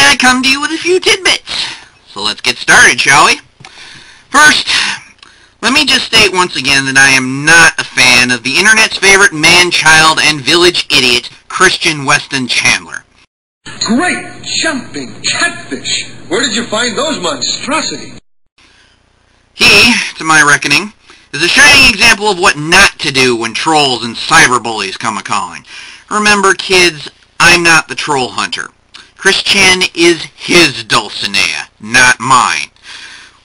I come to you with a few tidbits. So let's get started, shall we? First, let me just state once again that I am not a fan of the internet's favorite man-child and village idiot, Christian Weston Chandler. Great jumping catfish! Where did you find those monstrosities? He, to my reckoning, is a shining example of what not to do when trolls and cyberbullies come a-calling. Remember, kids, I'm not the troll hunter. Christian is his Dulcinea, not mine.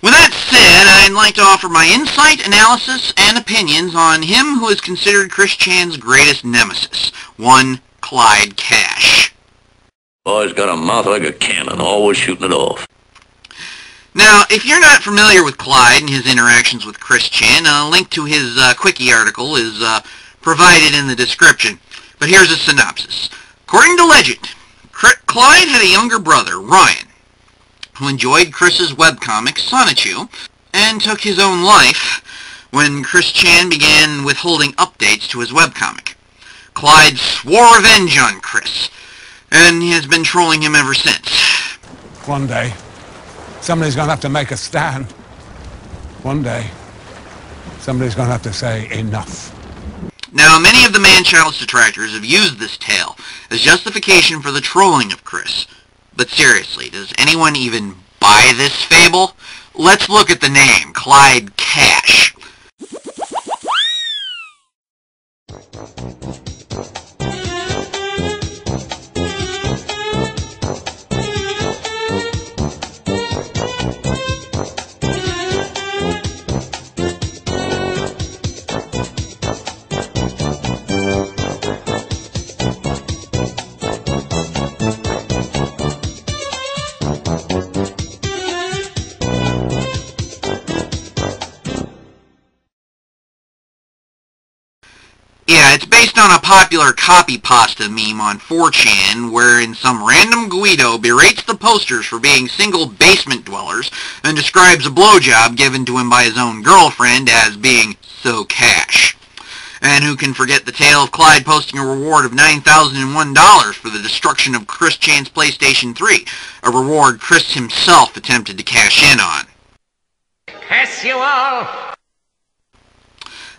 With that said, I'd like to offer my insight, analysis, and opinions on him who is considered Christian's greatest nemesis, one Clyde Cash. Boy's got a mouth like a cannon, always shooting it off. Now, if you're not familiar with Clyde and his interactions with Christian, a link to his Quickie article is provided in the description. But here's a synopsis. According to legend, Clyde had a younger brother, Ryan, who enjoyed Chris's webcomic, Sonichu, and took his own life when Christian began withholding updates to his webcomic. Clyde swore revenge on Chris, and he has been trolling him ever since. One day, somebody's going to have to make a stand. One day, somebody's going to have to say enough. Now, many of the man-child's detractors have used this tale as justification for the trolling of Chris. But seriously, does anyone even buy this fable? Let's look at the name, Clyde Cash. Yeah, it's based on a popular copy pasta meme on 4chan, wherein some random guido berates the posters for being single basement dwellers and describes a blowjob given to him by his own girlfriend as being so cash. And who can forget the tale of Clyde posting a reward of $9,001 for the destruction of Christian's PlayStation 3, a reward Chris himself attempted to cash in on. Curse you all!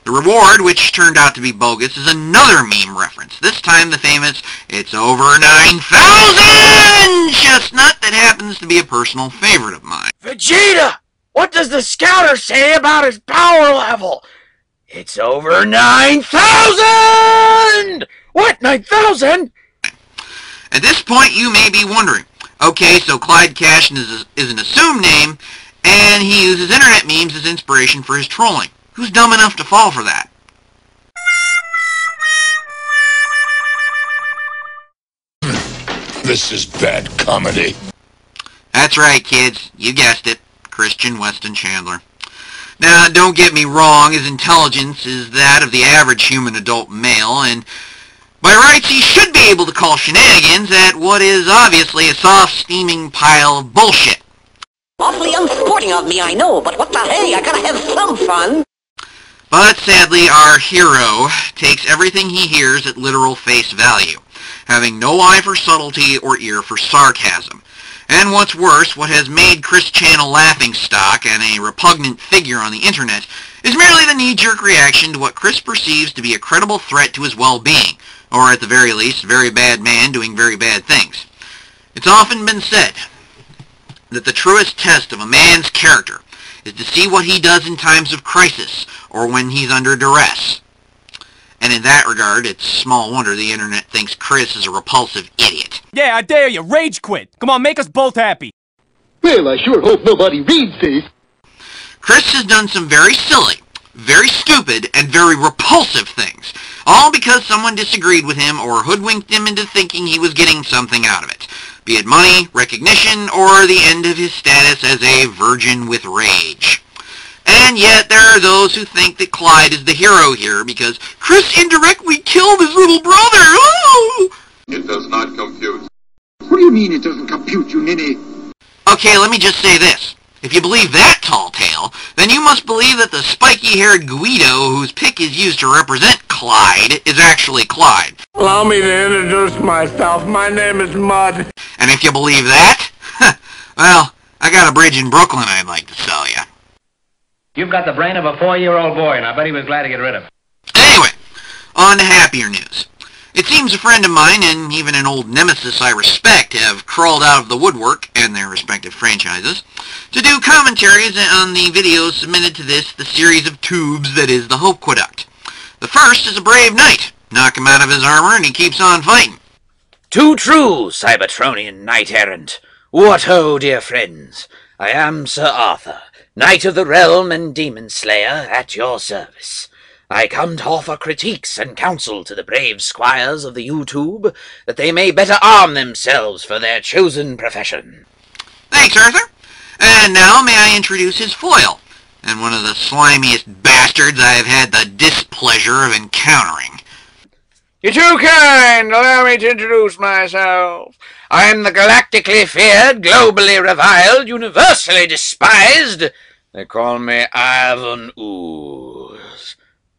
The reward, which turned out to be bogus, is another meme reference. This time the famous, "It's over 9,000 chestnut" that happens to be a personal favorite of mine. Vegeta! What does the scouter say about his power level? It's over 9,000! What, 9,000? At this point you may be wondering, okay, so Clyde Cash is an assumed name, and he uses internet memes as inspiration for his trolling. Who's dumb enough to fall for that? This is bad comedy. That's right, kids. You guessed it. Christian Weston Chandler. Now, don't get me wrong, his intelligence is that of the average human adult male, and by rights he should be able to call shenanigans at what is obviously a soft, steaming pile of bullshit. Awfully unsporting of me, I know, but what the hey, I gotta have some fun. But sadly, our hero takes everything he hears at literal face value, having no eye for subtlety or ear for sarcasm. And what's worse, what has made Christian a laughingstock and a repugnant figure on the internet is merely the knee-jerk reaction to what Chris perceives to be a credible threat to his well-being, or at the very least, a very bad man doing very bad things. It's often been said that the truest test of a man's character is to see what he does in times of crisis or when he's under duress. And in that regard, it's small wonder the internet thinks Chris is a repulsive idiot. Yeah, I dare you. Rage quit. Come on, make us both happy. Well, I sure hope nobody reads this. Chris has done some very silly, very stupid, and very repulsive things, all because someone disagreed with him or hoodwinked him into thinking he was getting something out of it, be it money, recognition, or the end of his status as a virgin with rage. And yet there are those who think that Clyde is the hero here because Chris indirectly killed his little brother. Oh! It does not compute. What do you mean it doesn't compute, you ninny? Okay, let me just say this. If you believe that tall tale, then you must believe that the spiky-haired guido whose pick is used to represent Clyde is actually Clyde. Allow me to introduce myself. My name is Mud. And if you believe that, Well, I got a bridge in Brooklyn I'd like to sell you. You've got the brain of a 4-year-old boy, and I bet he was glad to get rid of it. Anyway, on to happier news. It seems a friend of mine and even an old nemesis I respect have crawled out of the woodwork and their respective franchises to do commentaries on the videos submitted to the series of tubes that is the Hopequeduct. The first is a brave knight. Knock him out of his armor and he keeps on fighting. Too true, Cybertronian knight-errant. What ho, dear friends. I am Sir Arthur, Knight of the Realm and Demon Slayer, at your service. I come to offer critiques and counsel to the brave squires of the YouTube, that they may better arm themselves for their chosen profession. Thanks, Arthur. And now may I introduce his foil, and one of the slimiest bastards I have had the displeasure of encountering. You're too kind. Allow me to introduce myself. I am the galactically feared, globally reviled, universally despised. They call me Ivan Ooze.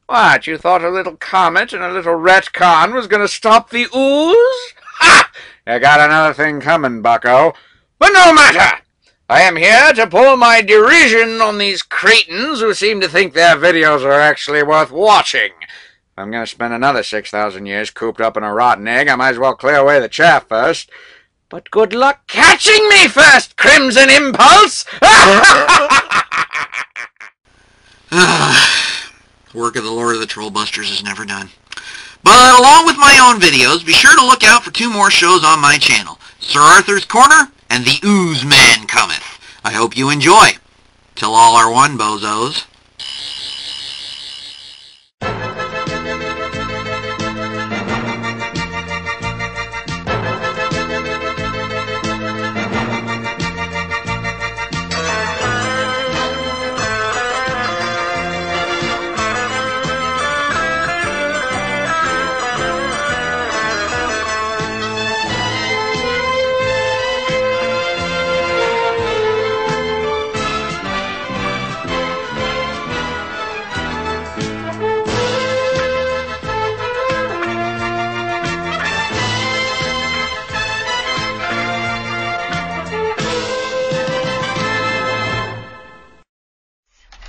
What, you thought a little comet and a little retcon was going to stop the ooze? Ha! You got another thing coming, bucko. But no matter. I am here to pull my derision on these cretins who seem to think their videos are actually worth watching. If I'm going to spend another 6,000 years cooped up in a rotten egg, I might as well clear away the chaff first. But good luck catching me first, Crimson Impulse! Work of the Lord of the Trollbusters is never done. But along with my own videos, be sure to look out for 2 more shows on my channel, Sir Arthur's Corner and The Ooze Man Cometh. I hope you enjoy. Till all are one, bozos.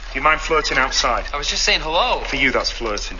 Do you mind flirting outside? I was just saying hello. For you, that's flirting.